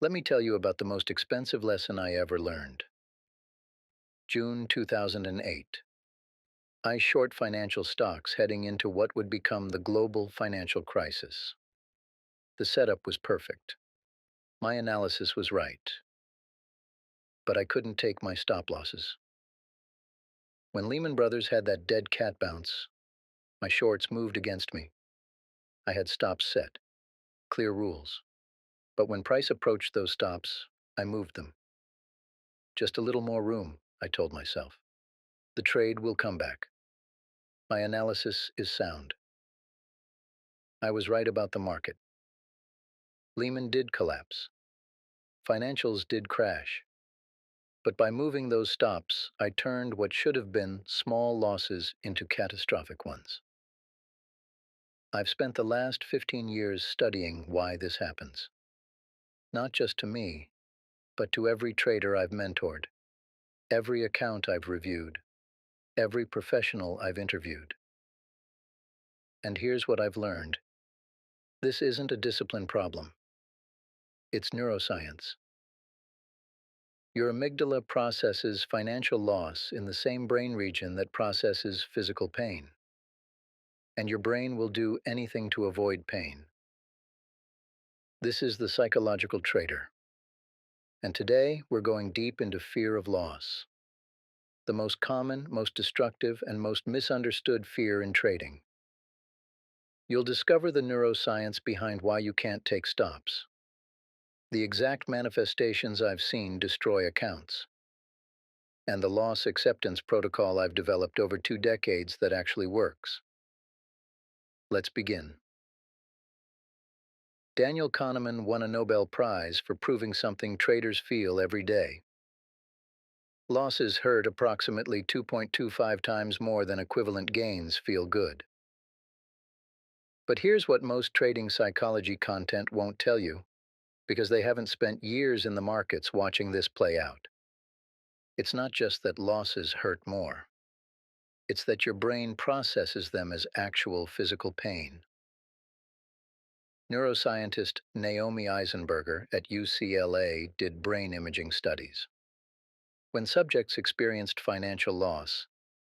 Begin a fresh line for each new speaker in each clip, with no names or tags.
Let me tell you about the most expensive lesson I ever learned. June 2008. I short financial stocks heading into what would become the global financial crisis. The setup was perfect. My analysis was right, but I couldn't take my stop losses. When Lehman Brothers had that dead cat bounce, my shorts moved against me. I had stops set, clear rules. But when price approached those stops, I moved them. Just a little more room, I told myself. The trade will come back. My analysis is sound. I was right about the market. Lehman did collapse. Financials did crash. But by moving those stops, I turned what should have been small losses into catastrophic ones. I've spent the last 15 years studying why this happens. Not just to me, but to every trader I've mentored, every account I've reviewed, every professional I've interviewed. And here's what I've learned. This isn't a discipline problem. It's neuroscience. Your amygdala processes financial loss in the same brain region that processes physical pain. And your brain will do anything to avoid pain. This is the psychological trader. And today, we're going deep into fear of loss, the most common, most destructive, and most misunderstood fear in trading. You'll discover the neuroscience behind why you can't take stops, the exact manifestations I've seen destroy accounts, and the loss acceptance protocol I've developed over 2 decades that actually works. Let's begin. Daniel Kahneman won a Nobel Prize for proving something traders feel every day. Losses hurt approximately 2.25 times more than equivalent gains feel good. But here's what most trading psychology content won't tell you, because they haven't spent years in the markets watching this play out. It's not just that losses hurt more. It's that your brain processes them as actual physical pain. Neuroscientist Naomi Eisenberger at UCLA did brain imaging studies. When subjects experienced financial loss,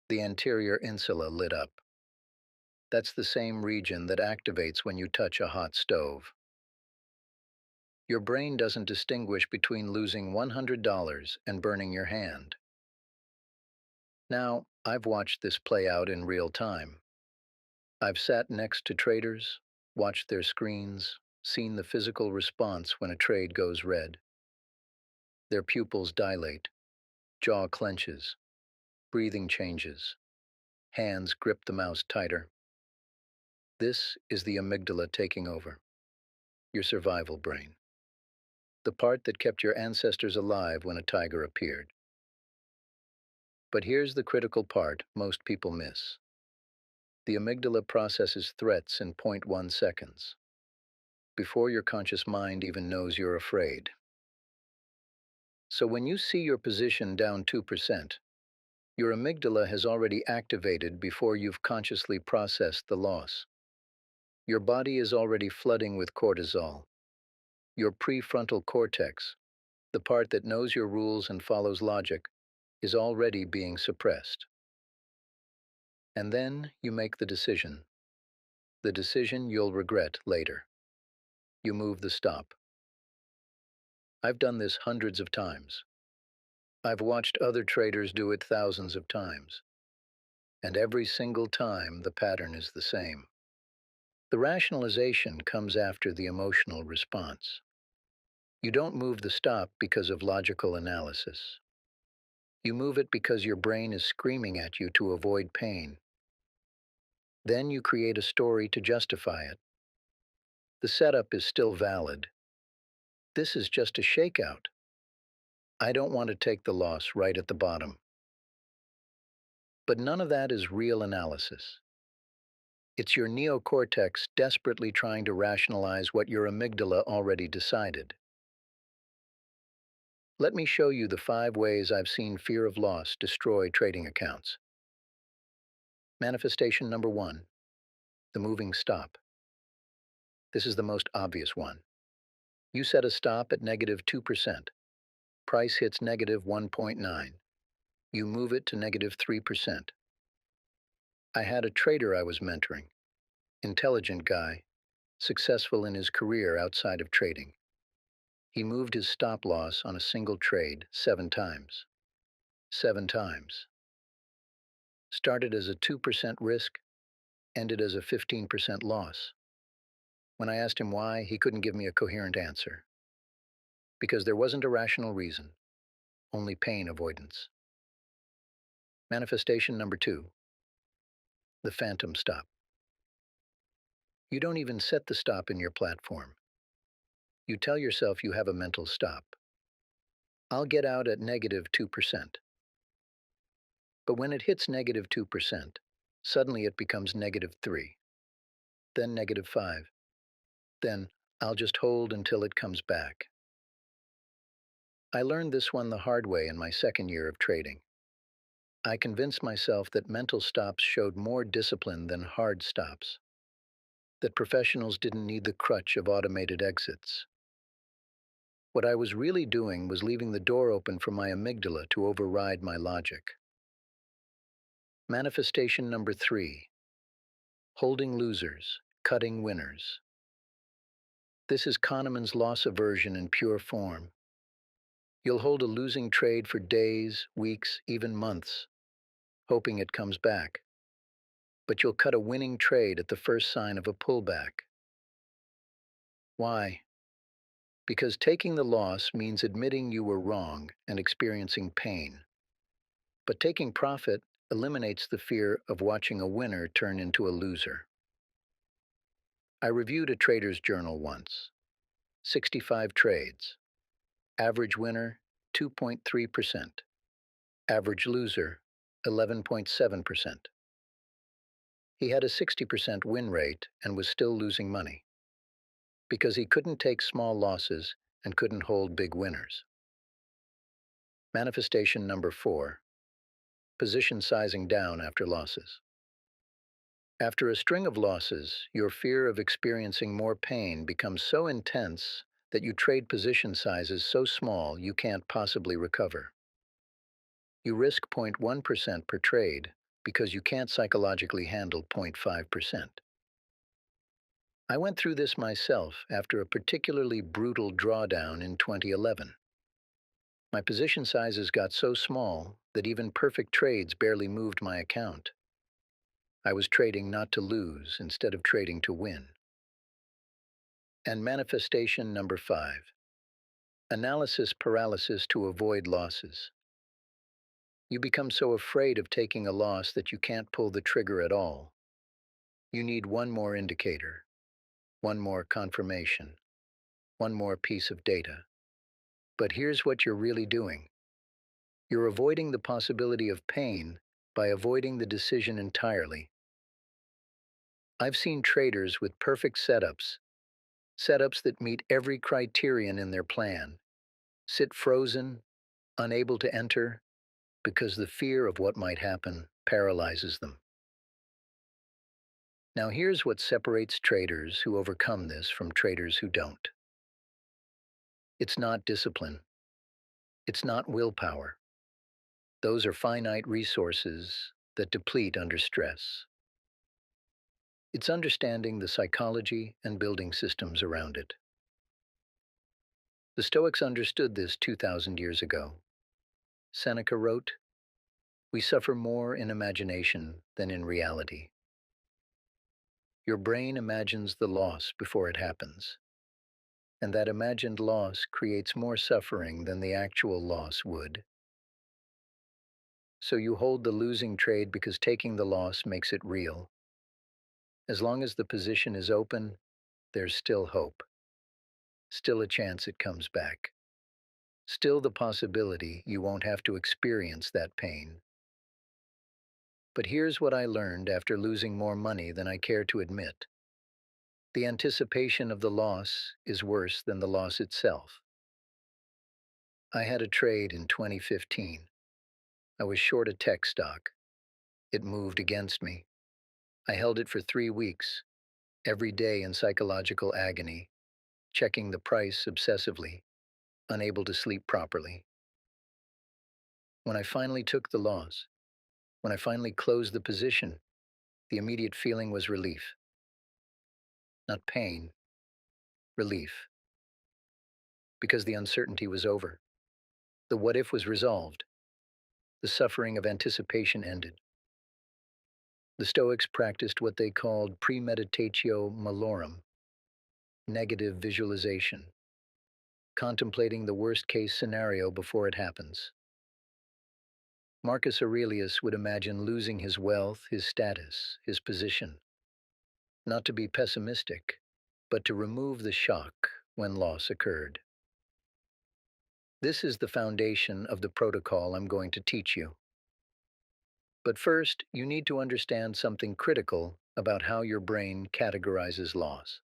the anterior insula lit up. That's the same region that activates when you touch a hot stove. Your brain doesn't distinguish between losing $100 and burning your hand. Now, I've watched this play out in real time. I've sat next to traders, watched their screens, seen the physical response when a trade goes red. Their pupils dilate, jaw clenches, breathing changes, hands grip the mouse tighter. This is the amygdala taking over, your survival brain, the part that kept your ancestors alive when a tiger appeared. But here's the critical part most people miss. The amygdala processes threats in zero point 0.1 seconds, before your conscious mind even knows you're afraid. So when you see your position down 2%, your amygdala has already activated before you've consciously processed the loss. Your body is already flooding with cortisol. Your prefrontal cortex, the part that knows your rules and follows logic, is already being suppressed. And then you make the decision you'll regret later. You move the stop. I've done this hundreds of times. I've watched other traders do it thousands of times. And every single time, the pattern is the same. The rationalization comes after the emotional response. You don't move the stop because of logical analysis. You move it because your brain is screaming at you to avoid pain. Then you create a story to justify it. The setup is still valid. This is just a shakeout. I don't want to take the loss right at the bottom. But none of that is real analysis. It's your neocortex desperately trying to rationalize what your amygdala already decided. Let me show you the 5 ways I've seen fear of loss destroy trading accounts. Manifestation number 1, the moving stop. This is the most obvious one. You set a stop at negative 2%. Price hits negative 1.9. You move it to negative 3%. I had a trader I was mentoring, intelligent guy, successful in his career outside of trading. He moved his stop loss on a single trade 7 times. 7 times. Started as a 2% risk, ended as a 15% loss. When I asked him why, he couldn't give me a coherent answer. Because there wasn't a rational reason, only pain avoidance. Manifestation number 2, the phantom stop. You don't even set the stop in your platform. You tell yourself you have a mental stop. I'll get out at negative 2%. But when it hits negative 2%, suddenly it becomes negative 3, then negative 5. Then I'll just hold until it comes back. I learned this one the hard way in my second year of trading. I convinced myself that mental stops showed more discipline than hard stops, that professionals didn't need the crutch of automated exits. What I was really doing was leaving the door open for my amygdala to override my logic. Manifestation number 3, holding losers, cutting winners. This is Kahneman's loss aversion in pure form. You'll hold a losing trade for days, weeks, even months, hoping it comes back. But you'll cut a winning trade at the first sign of a pullback. Why? Because taking the loss means admitting you were wrong and experiencing pain. But taking profit eliminates the fear of watching a winner turn into a loser. I reviewed a trader's journal once. 65 trades. Average winner, 2.3%. Average loser, 11.7%. He had a 60% win rate and was still losing money because he couldn't take small losses and couldn't hold big winners. Manifestation number 4, position sizing down after losses. After a string of losses, your fear of experiencing more pain becomes so intense that you trade position sizes so small you can't possibly recover. You risk 0.1% per trade because you can't psychologically handle 0.5%. I went through this myself after a particularly brutal drawdown in 2011. My position sizes got so small that even perfect trades barely moved my account. I was trading not to lose instead of trading to win. And manifestation number 5, analysis paralysis to avoid losses. You become so afraid of taking a loss that you can't pull the trigger at all. You need one more indicator, one more confirmation, one more piece of data. But here's what you're really doing. You're avoiding the possibility of pain by avoiding the decision entirely. I've seen traders with perfect setups that meet every criterion in their plan, sit frozen, unable to enter, because the fear of what might happen paralyzes them. Now here's what separates traders who overcome this from traders who don't. It's not discipline. It's not willpower. Those are finite resources that deplete under stress. It's understanding the psychology and building systems around it. The Stoics understood this 2,000 years ago. Seneca wrote, "We suffer more in imagination than in reality." Your brain imagines the loss before it happens, and that imagined loss creates more suffering than the actual loss would. So you hold the losing trade because taking the loss makes it real. As long as the position is open, there's still hope. Still a chance it comes back. Still the possibility you won't have to experience that pain. But here's what I learned after losing more money than I care to admit. The anticipation of the loss is worse than the loss itself. I had a trade in 2015. I was short a tech stock. It moved against me. I held it for 3 weeks, every day in psychological agony. checking the price obsessively, unable to sleep properly. When I finally took the loss, when I finally closed the position, the immediate feeling was relief. Not pain, relief. Because the uncertainty was over. The what if was resolved. The suffering of anticipation ended. The Stoics practiced what they called premeditatio malorum, negative visualization, contemplating the worst case scenario before it happens. Marcus Aurelius would imagine losing his wealth, his status, his position. Not to be pessimistic, but to remove the shock when loss occurred. This is the foundation of the protocol I'm going to teach you. But first, you need to understand something critical about how your brain categorizes loss.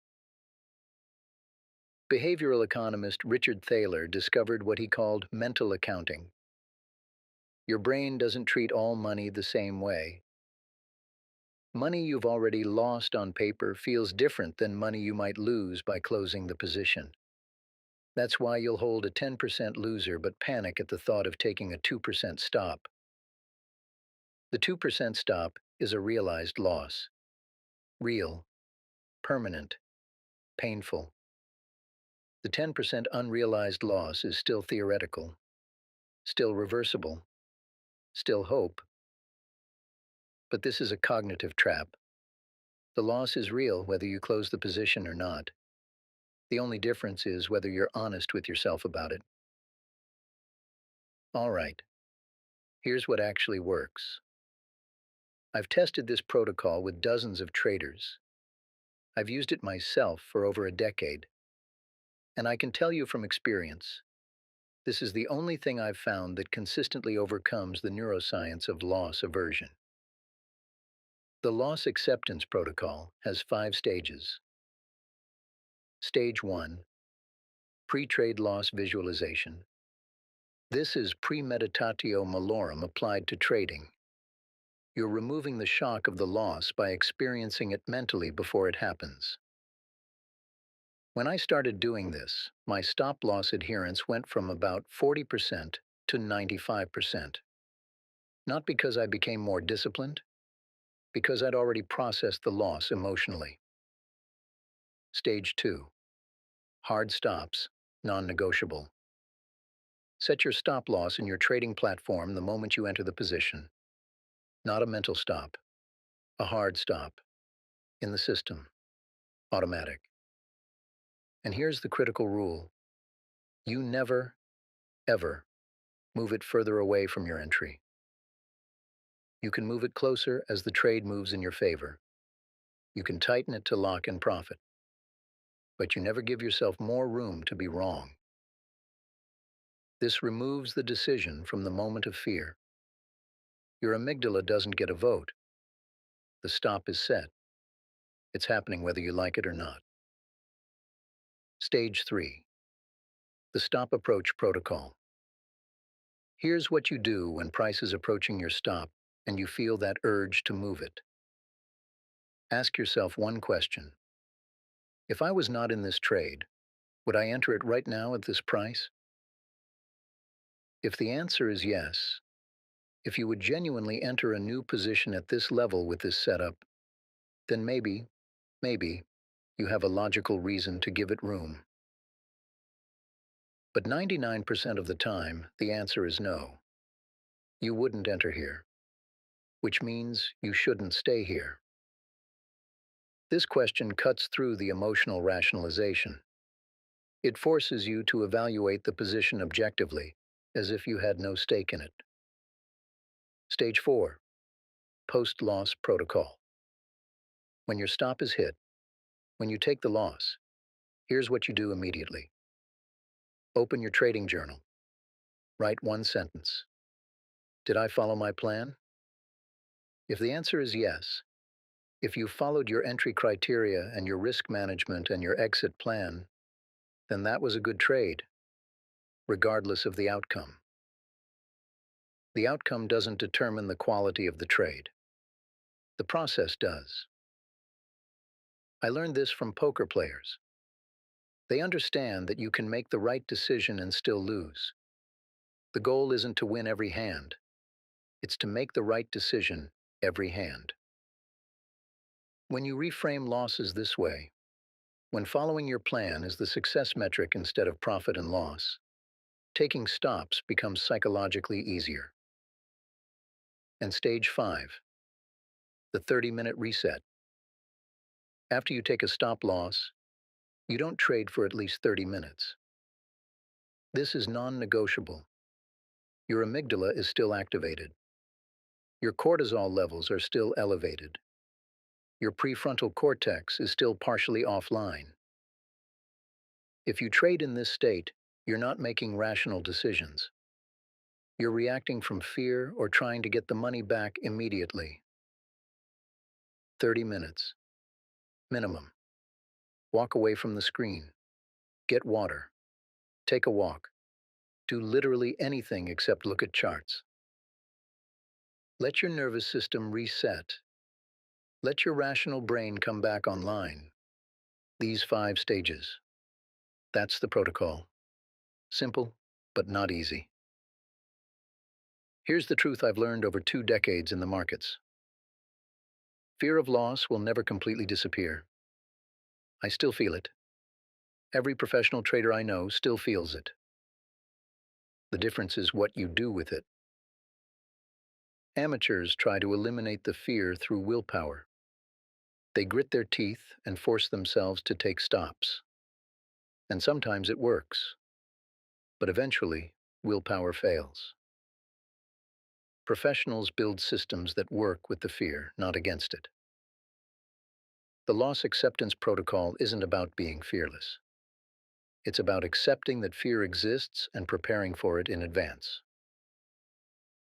Behavioral economist Richard Thaler discovered what he called mental accounting. Your brain doesn't treat all money the same way. Money you've already lost on paper feels different than money you might lose by closing the position. That's why you'll hold a 10% loser but panic at the thought of taking a 2% stop. The 2% stop is a realized loss. Real, permanent, painful. The 10% unrealized loss is still theoretical, still reversible, still hope. But this is a cognitive trap. The loss is real whether you close the position or not. The only difference is whether you're honest with yourself about it. All right, here's what actually works. I've tested this protocol with dozens of traders. I've used it myself for over a decade. And I can tell you from experience, this is the only thing I've found that consistently overcomes the neuroscience of loss aversion. The loss acceptance protocol has 5 stages. Stage 1, pre-trade loss visualization. This is premeditatio malorum applied to trading. You're removing the shock of the loss by experiencing it mentally before it happens. When I started doing this, my stop-loss adherence went from about 40% to 95%. Not because I became more disciplined, because I'd already processed the loss emotionally. Stage 2. Hard stops, non-negotiable. Set your stop-loss in your trading platform the moment you enter the position. Not a mental stop, a hard stop. In the system, automatic. And here's the critical rule. You never, ever move it further away from your entry. You can move it closer as the trade moves in your favor. You can tighten it to lock in profit. But you never give yourself more room to be wrong. This removes the decision from the moment of fear. Your amygdala doesn't get a vote. The stop is set. It's happening whether you like it or not. Stage 3. The stop approach protocol. Here's what you do when price is approaching your stop and you feel that urge to move it. Ask yourself one question. If I was not in this trade, would I enter it right now at this price? If the answer is yes, if you would genuinely enter a new position at this level with this setup, then maybe, you have a logical reason to give it room. But 99% of the time, the answer is no. You wouldn't enter here, which means you shouldn't stay here. This question cuts through the emotional rationalization. It forces you to evaluate the position objectively, as if you had no stake in it. Stage 4. Post-loss protocol. When your stop is hit, when you take the loss, here's what you do immediately. Open your trading journal. Write one sentence. Did I follow my plan? If the answer is yes, if you followed your entry criteria and your risk management and your exit plan, then that was a good trade, regardless of the outcome. The outcome doesn't determine the quality of the trade. The process does. I learned this from poker players. They understand that you can make the right decision and still lose. The goal isn't to win every hand, it's to make the right decision every hand. When you reframe losses this way, when following your plan is the success metric instead of profit and loss, taking stops becomes psychologically easier. And stage 5, the 30-minute reset. After you take a stop loss, you don't trade for at least 30 minutes. This is non-negotiable. Your amygdala is still activated. Your cortisol levels are still elevated. Your prefrontal cortex is still partially offline. If you trade in this state, you're not making rational decisions. You're reacting from fear or trying to get the money back immediately. 30 minutes. Minimum. Walk away from the screen. Get water. Take a walk. Do literally anything except look at charts. Let your nervous system reset. Let your rational brain come back online. These 5 stages. That's the protocol. Simple, but not easy. Here's the truth I've learned over 2 decades in the markets. Fear of loss will never completely disappear. I still feel it. Every professional trader I know still feels it. The difference is what you do with it. Amateurs try to eliminate the fear through willpower. They grit their teeth and force themselves to take stops. And sometimes it works. But eventually, willpower fails. Professionals build systems that work with the fear, not against it. The loss acceptance protocol isn't about being fearless. It's about accepting that fear exists and preparing for it in advance.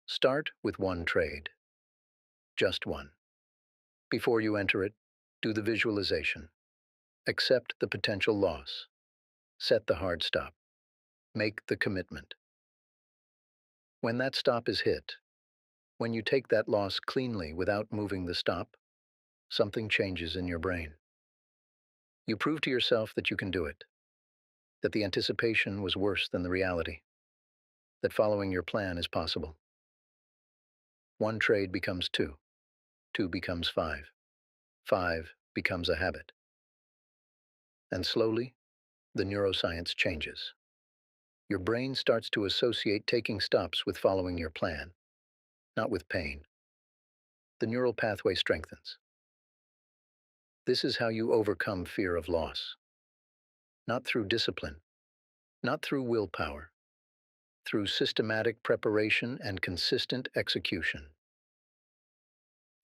Start with one trade. Just one. Before you enter it, do the visualization. Accept the potential loss. Set the hard stop. Make the commitment. When that stop is hit, when you take that loss cleanly without moving the stop, something changes in your brain. You prove to yourself that you can do it, that the anticipation was worse than the reality, that following your plan is possible. One trade becomes 2, 2 becomes 5, 5 becomes a habit. And slowly, the neuroscience changes. Your brain starts to associate taking stops with following your plan, not with pain. The neural pathway strengthens. This is how you overcome fear of loss. Not through discipline, not through willpower, through systematic preparation and consistent execution.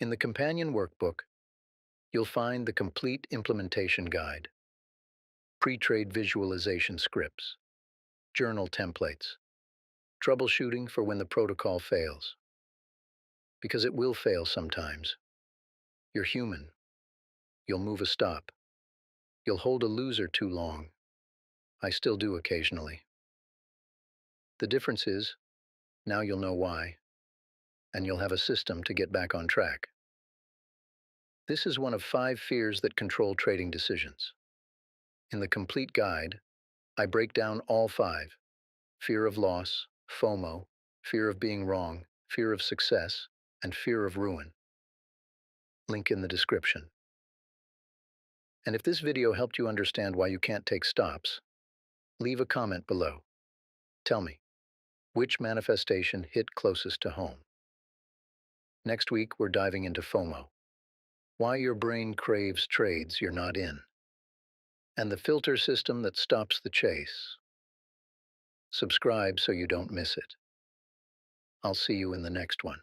In the companion workbook, you'll find the complete implementation guide, pre-trade visualization scripts, journal templates, troubleshooting for when the protocol fails. Because it will fail sometimes. You're human. You'll move a stop. You'll hold a loser too long. I still do occasionally. The difference is, now you'll know why, and you'll have a system to get back on track. This is one of 5 fears that control trading decisions. In the complete guide, I break down all 5: fear of loss, FOMO, fear of being wrong, fear of success, and fear of ruin. Link in the description. And if this video helped you understand why you can't take stops, leave a comment below. Tell me, which manifestation hit closest to home? Next week, we're diving into FOMO, why your brain craves trades you're not in, and the filter system that stops the chase. Subscribe so you don't miss it. I'll see you in the next one.